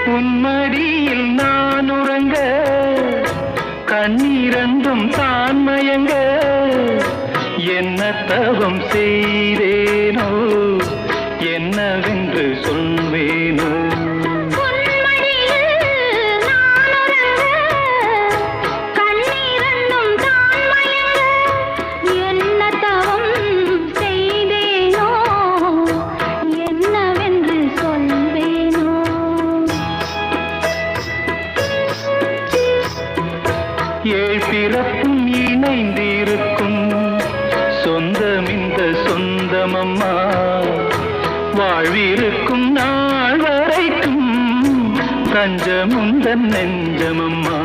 உன்மடியில் நான் உறங்க கண்ணீரண்டும் தான் மயங்க என்ன தவம் செய்தேனோ என்னவென்று சொல்வேனோ ஏழ் பிறப்பும் இணைந்திருக்கும் சொந்தம் இந்த சொந்தமம்மா வாழ்விருக்கும் நாள் வரைக்கும் தஞ்சமுந்தன் நெஞ்சமம்மா